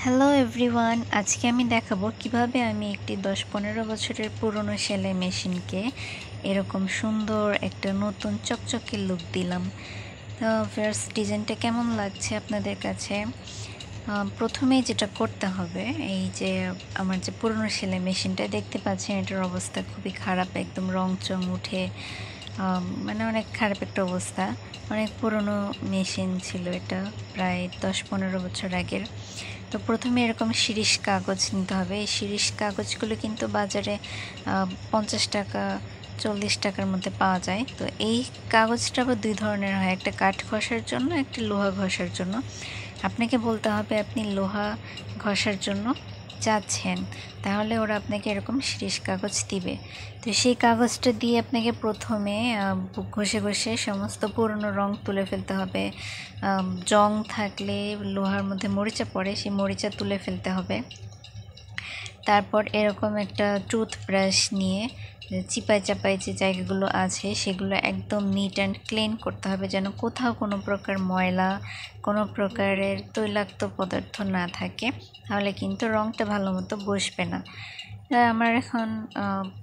Hello everyone, আজকে আমি দেখাবো কিভাবে আমি একটি 10-15 বছরের পুরনো সেলাই মেশিনকে এরকম সুন্দর একটা নতুন চকচকে লুক দিলাম। তো ফার্স্ট ডিজাইনটা কেমন লাগছে আপনাদের কাছে? প্রথমেই যেটা করতে হবে, এই যে আমার যে পুরনো সেলাই মেশিনটা দেখতে পাচ্ছেন, এটার অবস্থা খুবই খারাপ, একদম রং চং উঠে মানে অনেক খারাপ একটা অবস্থা। অনেক পুরনো মেশিন ছিল এটা, প্রায় 10-15 বছর আগের। তো প্রথমে এরকম শিরীষ কাগজ নিতে হবে। এই শিরীষ কাগজগুলো কিন্তু বাজারে 50 টাকা 40 টাকার মধ্যে পাওয়া যায়। তো এই কাগজটা আবার দুই ধরনের হয়, একটা কাঠ ঘষার জন্য, একটা লোহা ঘষার জন্য। আপনাকে বলতে হবে আপনি লোহা ঘষার জন্য চাচ্ছেন, তাহলে ওরা আপনাকে এরকম শিরীষ কাগজ দিবে। তো সেই কাগজটা দিয়ে আপনাকে প্রথমে ঘষে ঘষে সমস্ত পুরনো রং তুলে ফেলতে হবে। জং থাকলে লোহার মধ্যে মরিচা পড়ে, সেই মরিচা তুলে ফেলতে হবে। তারপর এরকম একটা টুথব্রাশ নিয়ে চিপাই চাপাই যে জায়গাগুলো আছে সেগুলো একদম নিট অ্যান্ড ক্লিন করতে হবে, যেন কোথাও কোনো প্রকার ময়লা, কোনো প্রকারের তৈলাক্ত পদার্থ না থাকে, তাহলে কিন্তু রঙটা ভালো মতো বসবে না। আমার এখন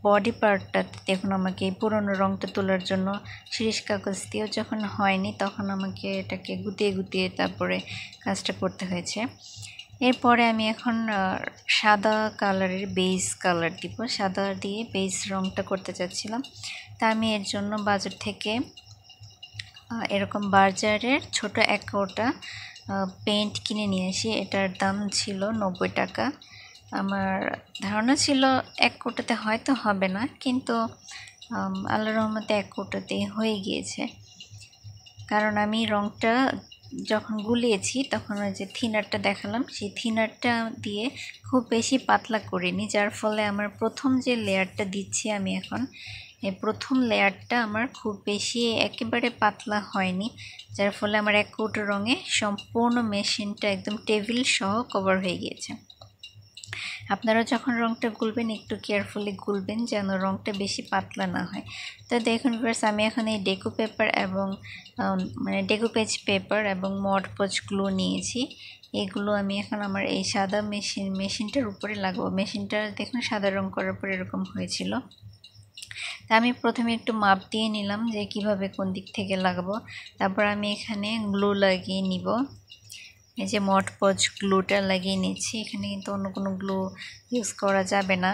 বডি পার্টটা দেখুন, আমাকে এই পুরনো রঙটা তোলার জন্য শিরীষ কাগজ দিয়েও যখন হয়নি, তখন আমাকে এটাকে গুটিয়ে গুটিয়ে তারপরে কাজটা করতে হয়েছে। এরপরে আমি এখন সাদা কালারের বেস কালার দিব, সাদা দিয়ে বেস রঙটা করতে চাচ্ছিলাম। তা আমি এর জন্য বাজার থেকে এরকম বার্জারের ছোট 1 কৌটা পেন্ট কিনে নিয়ে আসি। এটার দাম ছিল 90 টাকা। আমার ধারণা ছিল 1 কৌটাতে হয়তো হবে না, কিন্তু আল্লাহর রহমতে 1 কৌটাতেই হয়ে গিয়েছে। কারণ আমি রঙটা যখন গুলিয়েছি তখন ওই যে থিনারটা দেখালাম, সেই থিনারটা দিয়ে খুব বেশি পাতলা করিনি, যার ফলে আমার প্রথম যে লেয়ারটা দিচ্ছি আমি এখন, এই প্রথম লেয়ারটা আমার খুব বেশি একেবারে পাতলা হয়নি, যার ফলে আমার 1 কৌটো রঙে সম্পূর্ণ মেশিনটা একদম টেবিল সহ কভার হয়ে গিয়েছে। আপনারা যখন রঙটা গুলবেন একটু কেয়ারফুলি গুলবেন, যেন রঙটা বেশি পাতলা না হয়। তো দেখুন ভিউয়ার্স, আমি এখন এই ডেকো পেপার এবং মানে ডেকোপেজ পেপার এবং মড পজ গ্লু নিয়েছি। এগুলো আমি এখন আমার এই সাদা মেশিনটার উপরে লাগাবো। মেশিনটা দেখুন সাদা রঙ করার পর এরকম হয়েছিল। তা আমি প্রথমে একটু মাপ দিয়ে নিলাম যে কিভাবে কোন দিক থেকে লাগাবো। তারপর আমি এখানে গ্লু লাগিয়ে নিব। এই যে মড পজ গ্লুটা লাগিয়ে নিচ্ছি, এখানে কিন্তু অন্য কোনো গ্লু ইউজ করা যাবে না,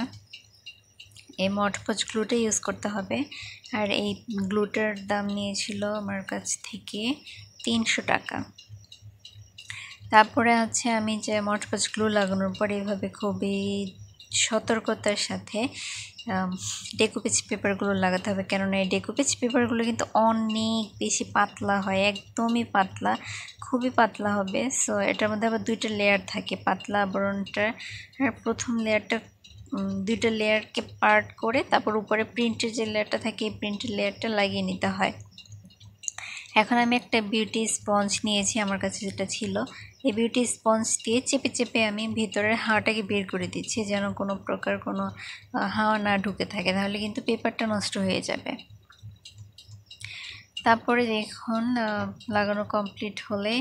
এই মড পজ গ্লুটা ইউজ করতে হবে। আর এই গ্লুটার দাম নিয়েছিল আমার কাছ থেকে 300 টাকা। তারপরে হচ্ছে আমি যে মড পজ গ্লু লাগানোর পরে এভাবে খুবই সতর্কতার সাথে ডেকোপেজ পেপারগুলো লাগাতে হবে, কেননা এই ডেকোপেজ পেপারগুলো কিন্তু অনেক বেশি পাতলা হয়, একদমই পাতলা, খুবই পাতলা হবে। সো এটার মধ্যে আবার 2টা লেয়ার থাকে, পাতলা আবরণটা। আর প্রথম লেয়ারটা 2টা লেয়ারকে পার্ট করে তারপর উপরে প্রিন্টের যে লেয়ারটা থাকে, এই প্রিন্টের লেয়ারটা লাগিয়ে নিতে হয়। এখন আমি একটা বিউটি স্পঞ্জ নিয়েছি, আমার কাছে যেটা ছিল। এই বিউটি স্পঞ্জ দিয়ে চেপে চেপে আমি ভিতরের হাওয়াটাকে বের করে দিচ্ছি, যেন কোনো প্রকার কোনো হাওয়া না ঢুকে থাকে, তাহলে কিন্তু পেপারটা নষ্ট হয়ে যাবে। তারপরে দেখুন লাগানো কমপ্লিট হলে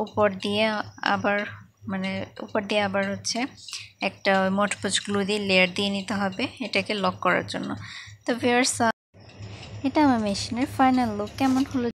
উপর দিয়ে আবার হচ্ছে একটা মড পজ গ্লু দিয়ে লেয়ার দিয়ে নিতে হবে এটাকে লক করার জন্য। তো ভিউয়ার্স, এটা আমার মেশিনের ফাইনাল লুক। কেমন হলো